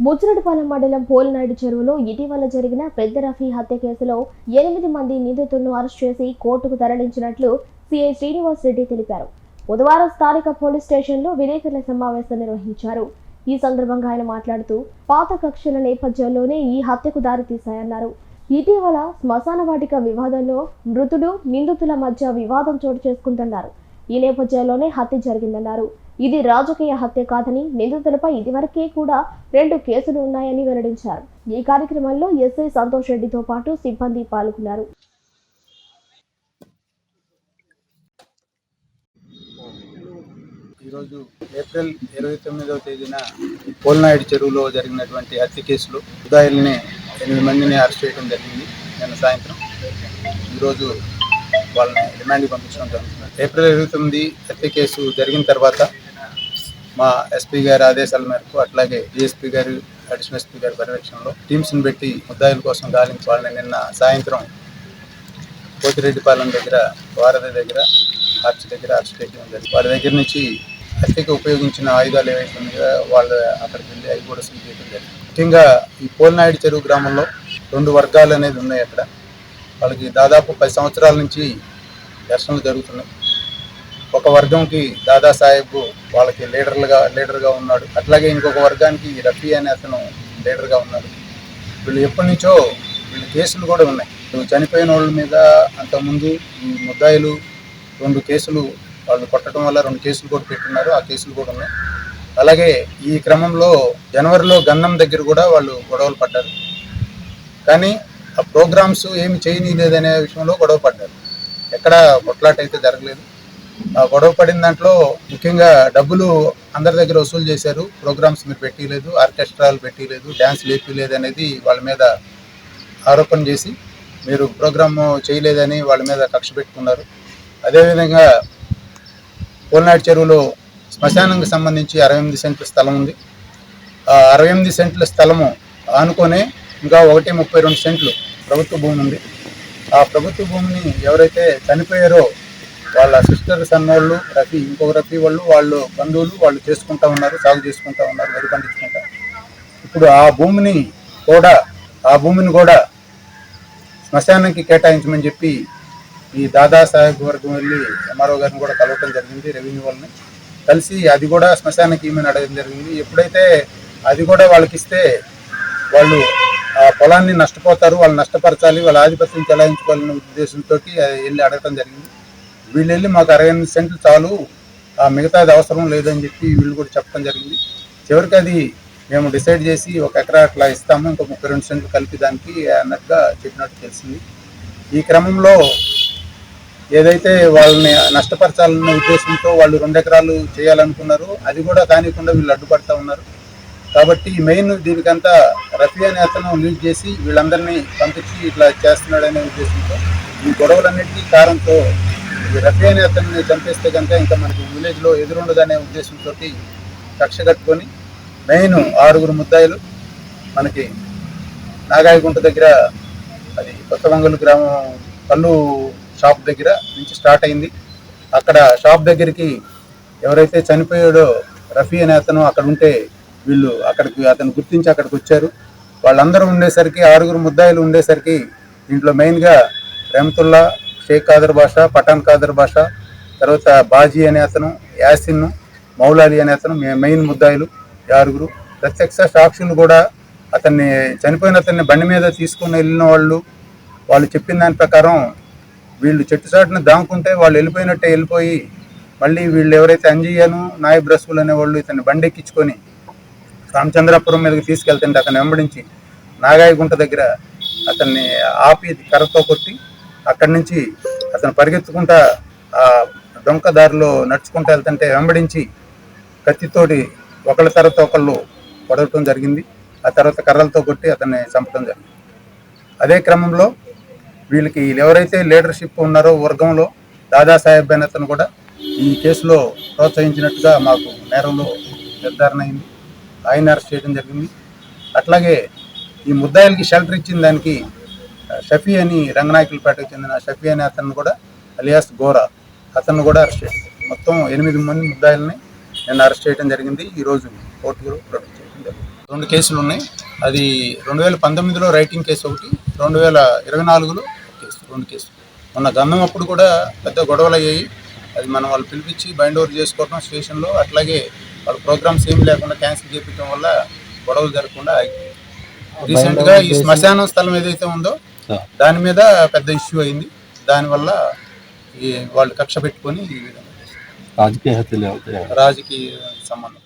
ముచ్చిరెడ్డిపాలెం మండలం పోలినాయుడు చెరువులో ఇటీవల జరిగిన పెద్ద రఫీ హత్య కేసులో 8 మంది నిందితులను అరెస్ట్ చేసి కోర్టుకు తరలించినట్లు సిఐ శ్రీనివాస్ రెడ్డి తెలిపారు. బుధవారం స్థానిక పోలీస్ స్టేషన్లో విలేకరుల సమావేశం నిర్వహించారు. ఈ సందర్భంగా ఆయన మాట్లాడుతూ పాత కక్షల నేపథ్యంలోనే ఈ హత్యకు దారితీశాయన్నారు. ఇటీవల శ్మశాన వాటిక వివాదంలో మృతుడు నిందితుల మధ్య వివాదం చోటు చేసుకుంటున్నారు. ఈ నేపథ్యంలోనే హత్య జరిగిందన్నారు. ఇది రాజకీయ హత్య కాదని, నిందితులపై ఇదివరకే కూడా 2 కేసులు ఉన్నాయని వెల్లడించారు. ఈ కార్యక్రమంలో ఎస్ఐ సంతోష్ రెడ్డితో పాటు సిబ్బంది పాల్గొన్నారు. ఈరోజు ఏప్రిల్ 29వ తేదీన పోలినాయుడు చెరువులో జరిగినటువంటి హత్య కేసులో ముద్దాయిల్ని 8 మందిని అరెస్ట్ చేయడం జరిగింది. నిన్న సాయంత్రం ఈరోజు వాళ్ళని రిమాండ్కి పంపించడం జరుగుతుంది. ఏప్రిల్ 29 హత్య కేసు జరిగిన తర్వాత మా ఎస్పీ గారి ఆదేశాల మేరకు, అట్లాగే డిఎస్పీ గారు, అడిషనల్ ఎస్పీ గారి పర్యవేక్షణలో టీమ్స్ని పెట్టి ముద్దాయిల కోసం గాలించి వాళ్ళని నిన్న సాయంత్రం పోతిరెడ్డిపాలెం దగ్గర, వారధి దగ్గర, ఆర్చి దగ్గర అరెస్ట్ చేయడం జరిగింది. వాళ్ళ దగ్గర నుంచి హత్యకు ఉపయోగించిన ఆయుధాలు ఏవైతే ఉన్నాయో వాళ్ళు అక్కడికి వెళ్ళి అవి కూడా సీజ్ చేయడం జరిగింది. ముఖ్యంగా ఈ పోలినాయుడు చెరువు గ్రామంలో 2 వర్గాలు అనేది ఉన్నాయి. అక్కడ వాళ్ళకి దాదాపు 10 సంవత్సరాల నుంచి ఘర్షణలు జరుగుతున్నాయి. ఒక వర్గంకి దాదాసాహెబ్ వాళ్ళకి లీడర్గా ఉన్నాడు. అట్లాగే ఇంకొక వర్గానికి రఫీ అనే అతను లీడర్గా ఉన్నాడు. వీళ్ళు ఎప్పటి నుంచో వీళ్ళు కేసులు కూడా ఉన్నాయి. చనిపోయిన వాళ్ళ మీద అంతకుముందు ఈ ముద్దాయిలు 2 కేసులు వాళ్ళు కొట్టడం వల్ల 2 కేసులు కూడా పెట్టున్నారు. ఆ కేసులు కూడా ఉన్నాయి. అలాగే ఈ క్రమంలో జనవరిలో గన్నం దగ్గర కూడా వాళ్ళు గొడవలు పడ్డారు. కానీ ఆ ప్రోగ్రామ్స్ ఏమి చేయనీయలేదనే విషయంలో గొడవ పడ్డారు. ఎక్కడ కొట్లాట అయితే జరగలేదు. ఆ గొడవ పడిన దాంట్లో ముఖ్యంగా డబ్బులు అందరి దగ్గర వసూలు చేశారు. ప్రోగ్రామ్స్ మీరు పెట్టలేదు, ఆర్కెస్ట్రాలు పెట్టలేదు, డ్యాన్స్ లేపలేదు అనేది వాళ్ళ మీద ఆరోపణ చేసి మీరు ప్రోగ్రామ్ చేయలేదని వాళ్ళ మీద కక్ష పెట్టుకున్నారు. అదేవిధంగా పోలినాయుడు చెరువులో శ్మశానానికి సంబంధించి 68 సెంట్ల స్థలం ఉంది. ఆ 68 సెంట్ల స్థలము ఆనుకొనే ఇంకా 132 సెంట్లు ప్రభుత్వ భూమి ఉంది. ఆ ప్రభుత్వ భూమిని ఎవరైతే చనిపోయారో వాళ్ళ సిస్టర్ సన్నోళ్ళు, రఫీ, ఇంకొక రఫీ వాళ్ళు బంధువులు వాళ్ళు చేసుకుంటా ఉన్నారు, సాగు చేసుకుంటా ఉన్నారు, వరి పండించుకుంటారు. ఇప్పుడు ఆ భూమిని కూడా శ్మశానానికి కేటాయించమని చెప్పి ఈ దాదాసాహెబ్ వర్గం వెళ్ళి ఎంఆర్ఓ గారిని కూడా కలవటం జరిగింది. రెవెన్యూ వాళ్ళని కలిసి అది కూడా శ్మశానానికి ఏమని అడగడం జరిగింది. ఎప్పుడైతే అది కూడా వాళ్ళకి ఇస్తే వాళ్ళు ఆ పొలాన్ని నష్టపోతారు, వాళ్ళు నష్టపరచాలి, వాళ్ళ ఆధిపత్యం చెలాయించుకోవాలనే ఉద్దేశంతో వెళ్ళి అడగటం జరిగింది. వీళ్ళు వెళ్ళి మాకు 68 సెంట్లు చాలు, ఆ మిగతాది అవసరం లేదని చెప్పి వీళ్ళు కూడా చెప్పడం జరిగింది. చివరికి అది మేము డిసైడ్ చేసి 1 ఎకరా అట్లా ఇస్తాము, ఇంకో 32 సెంట్లు కలిపి దానికి అన్నట్టుగా చెప్పినట్టు తెలిసింది. ఈ క్రమంలో ఏదైతే వాళ్ళని నష్టపరచాలనే ఉద్దేశంతో వాళ్ళు 2 ఎకరాలు చేయాలనుకున్నారు, అది కూడా కానికుండా వీళ్ళు అడ్డుపడతా ఉన్నారు. కాబట్టి మెయిన్ దీనికంతా రఫీ అనే అతను లీడ్ చేసి వీళ్ళందరినీ పంపించి ఇట్లా చేస్తున్నాడనే ఉద్దేశంతో ఈ గొడవలన్నింటినీ కారణంతో రఫీ అనే అతన్ని చంపేస్తే కనుక ఇంకా మనకి విలేజ్లో ఎదురుండదనే ఉద్దేశంతో కక్ష కట్టుకొని మెయిన్ 6 ముద్దాయిలు మనకి నాగాయగుంట దగ్గర, అది కొత్త వంగలు గ్రామం కల్లు షాప్ దగ్గర నుంచి స్టార్ట్ అయింది. అక్కడ షాప్ దగ్గరికి ఎవరైతే చనిపోయాడో రఫీ అనే అతను అక్కడ ఉంటే వీళ్ళు అతను గుర్తించి అక్కడికి వచ్చారు. వాళ్ళందరూ ఉండేసరికి 6 ముద్దాయిలు ఉండేసరికి దీంట్లో మెయిన్గా రెహమతుల్లా, షేక్ కాదర్ బాషా, పఠాన్ కాదర్ బాషా, తర్వాత బాజీ అనే అతను, యాసిన్, మౌలాలి అనే అతను మెయిన్ ముద్దాయిలు 6. ప్రత్యక్ష సాక్షులు కూడా చనిపోయిన అతన్ని బండి మీద తీసుకుని వెళ్ళిన వాళ్ళు చెప్పిన దాని ప్రకారం వీళ్ళు చెట్టు చాటును దాముకుంటే వాళ్ళు వెళ్ళిపోయి మళ్ళీ వీళ్ళు ఎవరైతే అంజయ్యను, నాయబ్ రసూల్ అనేవాళ్ళు ఇతన్ని బండి ఎక్కించుకొని రామచంద్రాపురం మీదకి తీసుకెళ్తుంటే అతను వెంబడించి నాగాయగుంట దగ్గర అతన్ని ఆపి కర్రతో కొట్టి అక్కడి నుంచి అతను పరిగెత్తుకుంటా ఆ డొంక దారిలో నడుచుకుంటూ వెళ్తుంటే వెంబడించి కత్తితోటి ఒకళ్ళ తర్వాత ఒకళ్ళు పొడవటం జరిగింది. ఆ తర్వాత కర్రలతో కొట్టి అతన్ని చంపడం జరిగింది. అదే క్రమంలో వీళ్ళకి ఎవరైతే లీడర్షిప్ ఉన్నారో వర్గంలో దాదాసాహెబ్ అనే అతను కూడా ఈ కేసులో ప్రోత్సహించినట్టుగా మాకు నేరంలో నిర్ధారణ అయింది. ఆయన అరెస్ట్ చేయడం జరిగింది. అట్లాగే ఈ ముద్దాయిలకి షెల్టర్ ఇచ్చిన దానికి షఫీ అని రంగనాయకులపేటకు చెందిన షఫీ అనే అతను కూడా, అలియాస్ గోరా, అతను కూడా అరెస్ట్ చేశారు. మొత్తం 8 మంది ముద్దాయిల్ని నిన్న అరెస్ట్ చేయడం జరిగింది. ఈరోజు కోర్టులో ప్రొడ్యూస్ చేయడం జరిగింది. 2 కేసులు ఉన్నాయి. అది 2019లో రైటింగ్ కేసు ఒకటి, 2024లో కేసు, 2 కేసులు. మొన్న గంధం అప్పుడు కూడా పెద్ద గొడవలు అయ్యాయి. అది మనం వాళ్ళు పిలిపించి బైండ్ ఓవర్ చేసుకోవడం స్టేషన్లో, అట్లాగే వాళ్ళ ప్రోగ్రామ్స్ ఏం లేకుండా క్యాన్సిల్ చేయించడం వల్ల గొడవలు జరగకుండా ఆగిపోయాయి. రీసెంట్గా ఈ శ్మశాన స్థలం ఏదైతే ఉందో దాని మీద పెద్ద ఇష్యూ అయింది. దానివల్ల వాళ్ళు కక్ష పెట్టుకొని ఈ విధంగా రాజకీయ హత్యలు రాజకీయ సంబంధం